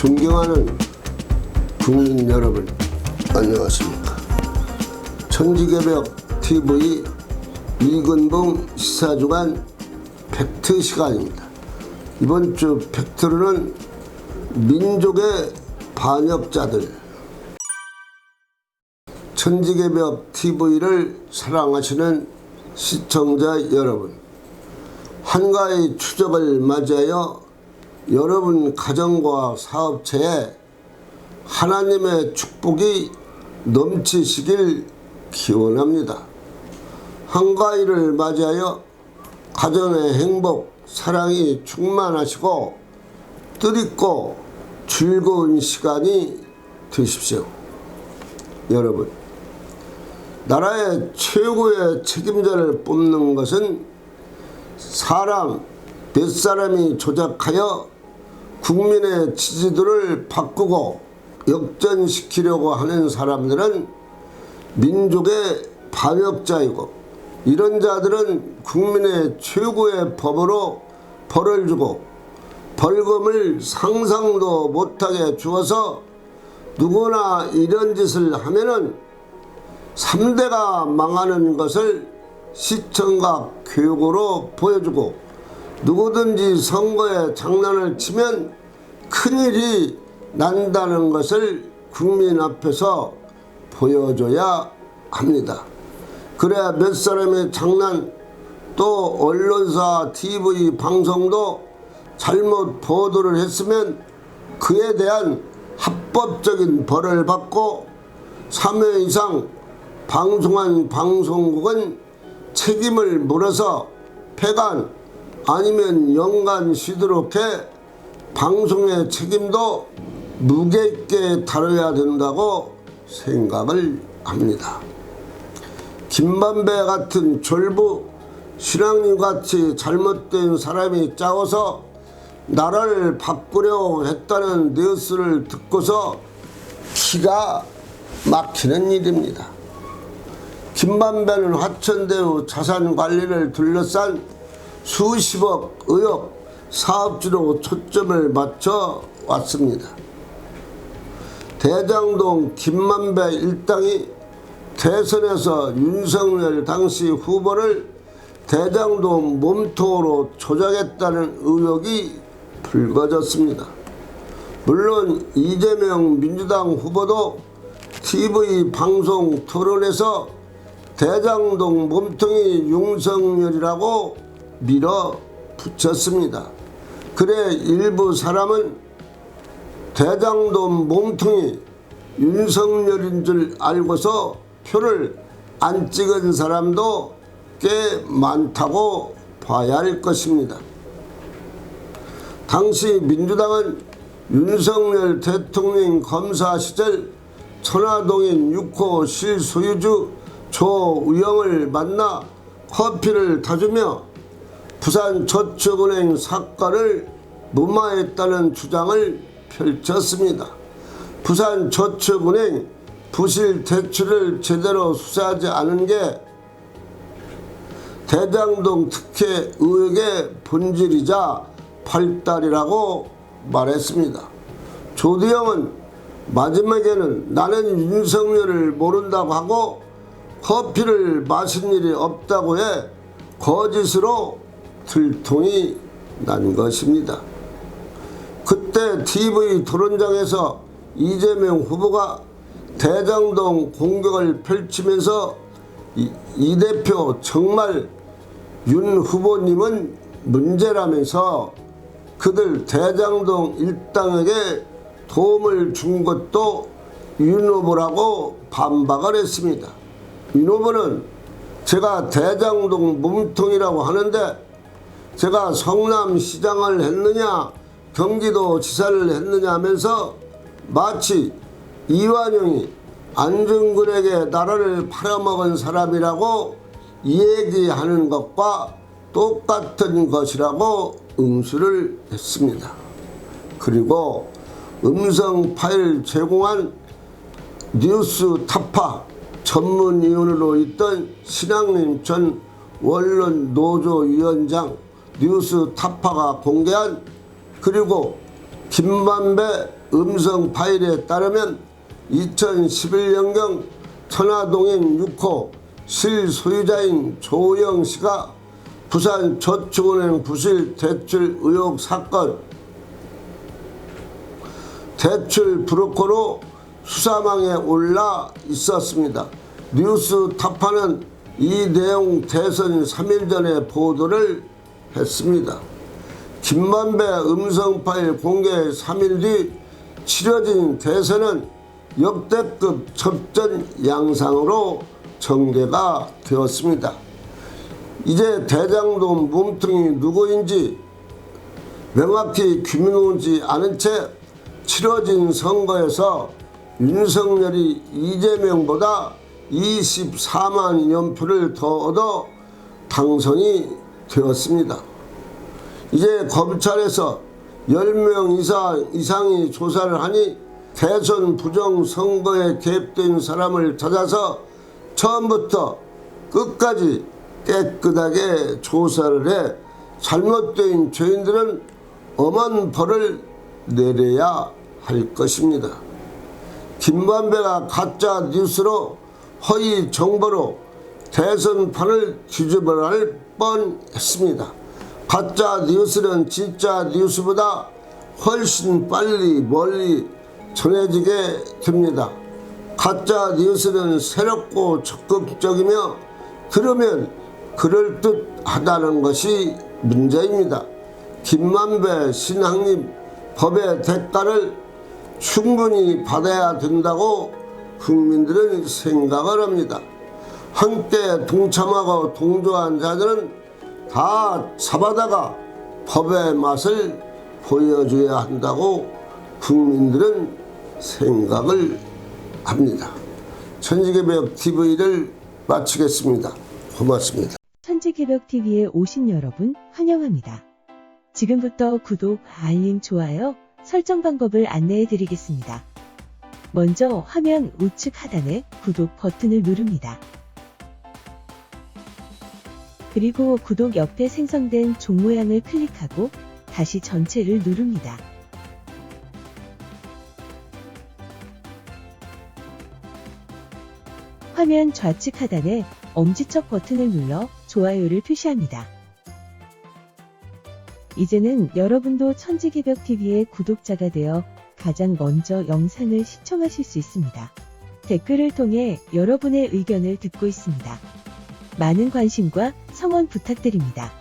존경하는 국민 여러분, 안녕하십니까. 천지개벽 TV 이근봉 시사주간 팩트 시간입니다. 이번 주 팩트로는 민족의 반역자들. 천지개벽 TV를 사랑하시는 시청자 여러분, 한가위 추석을 맞이하여 여러분 가정과 사업체에 하나님의 축복이 넘치시길 기원합니다. 한가위를 맞이하여 가정의 행복, 사랑이 충만하시고 뜻있고 즐거운 시간이 되십시오. 여러분, 나라의 최고의 책임자를 뽑는 것은 사람 몇 사람이 조작하여 국민의 지지도를 바꾸고 역전시키려고 하는 사람들은 민족의 반역자이고, 이런 자들은 국민의 최고의 법으로 벌을 주고 벌금을 상상도 못하게 주어서 누구나 이런 짓을 하면은 3대가 망하는 것을 시청각 교육으로 보여주고, 누구든지 선거에 장난을 치면 큰일이 난다는 것을 국민 앞에서 보여줘야 합니다. 그래야 몇 사람의 장난, 또 언론사, TV, 방송도 잘못 보도를 했으면 그에 대한 합법적인 벌을 받고 3회 이상 방송한 방송국은 책임을 물어서 폐간 아니면 연간 쉬도록 해 방송의 책임도 무게 있게 다뤄야 된다고 생각을 합니다. 김만배 같은 졸부 신앙님같이 잘못된 사람이 짜워서 나라를 바꾸려고 했다는 뉴스를 듣고서 기가 막히는 일입니다. 김만배는 화천대유 자산관리를 둘러싼 수십억 의혹 사업주로 초점을 맞춰 왔습니다. 대장동 김만배 일당이 대선에서 윤석열 당시 후보를 대장동 몸통으로 조작했다는 의혹이 불거졌습니다. 물론 이재명 민주당 후보도 TV 방송 토론에서 대장동 몸통이 윤석열이라고 밀어붙였습니다. 그래 일부 사람은 대장동 몸통이 윤석열인 줄 알고서 표를 안 찍은 사람도 꽤 많다고 봐야 할 것입니다. 당시 민주당은 윤석열 대통령 검사 시절 천화동인 6호 실소유주 조우영을 만나 커피를 타주며 부산저축은행 사건을 무마했다는 주장을 펼쳤습니다. 부산저축은행 부실 대출을 제대로 수사하지 않은 게 대장동 특혜 의혹의 본질이자 발달이라고 말했습니다. 조두영은 마지막에는 나는 윤석열을 모른다고 하고 커피를 마신 일이 없다고 해 거짓으로 들통이 난 것입니다. 그때 TV 토론장에서 이재명 후보가 대장동 공격을 펼치면서 이 대표 정말 윤 후보님은 문제라면서 그들 대장동 일당에게 도움을 준 것도 윤 후보라고 반박을 했습니다. 윤 후보는 제가 대장동 몸통이라고 하는데 제가 성남시장을 했느냐 경기도지사를 했느냐 하면서 마치 이완용이 안중근에게 나라를 팔아먹은 사람이라고 얘기하는 것과 똑같은 것이라고 응수를 했습니다. 그리고 음성 파일 제공한 뉴스타파 전문위원으로 있던 신학림 전 원론노조위원장 뉴스타파가 공개한, 그리고 김만배 음성 파일에 따르면 2011년경 천화동인 6호 실소유자인 조영 씨가 부산저축은행 부실 대출 의혹 사건 대출 브로커로 수사망에 올라 있었습니다. 뉴스타파는 이 내용 대선 3일 전에 보도를 했습니다. 김만배 음성 파일 공개 3일 뒤 치러진 대선은 역대급 접전 양상으로 전개가 되었습니다. 이제 대장동 몸통이 누구인지 명확히 규명하지 않은 채 치러진 선거에서 윤석열이 이재명보다 24만여 표를 더 얻어 당선이 되었습니다. 이제 검찰에서 10명 이상이 조사를 하니 대선 부정선거에 개입된 사람을 찾아서 처음부터 끝까지 깨끗하게 조사를 해 잘못된 죄인들은 엄한 벌을 내려야 할 것입니다. 김만배가 가짜 뉴스로 허위 정보로 대선판을 뒤집어할 뻔했습니다. 가짜 뉴스는 진짜 뉴스보다 훨씬 빨리 멀리 전해지게 됩니다. 가짜 뉴스는 새롭고 적극적이며 들으면 그럴듯하다는 것이 문제입니다. 김만배 신앙님 법의 대가를 충분히 받아야 된다고 국민들은 생각을 합니다. 함께 동참하고 동조한 자들은 다 잡아다가 법의 맛을 보여줘야 한다고 국민들은 생각을 합니다. 천지개벽TV를 마치겠습니다. 고맙습니다. 천지개벽TV에 오신 여러분 환영합니다. 지금부터 구독, 알림, 좋아요, 설정 방법을 안내해 드리겠습니다. 먼저 화면 우측 하단에 구독 버튼을 누릅니다. 그리고 구독 옆에 생성된 종 모양을 클릭하고 다시 전체를 누릅니다. 화면 좌측 하단에 엄지척 버튼을 눌러 좋아요를 표시합니다. 이제는 여러분도 천지개벽TV의 구독자가 되어 가장 먼저 영상을 시청하실 수 있습니다. 댓글을 통해 여러분의 의견을 듣고 있습니다. 많은 관심과 성원 부탁드립니다.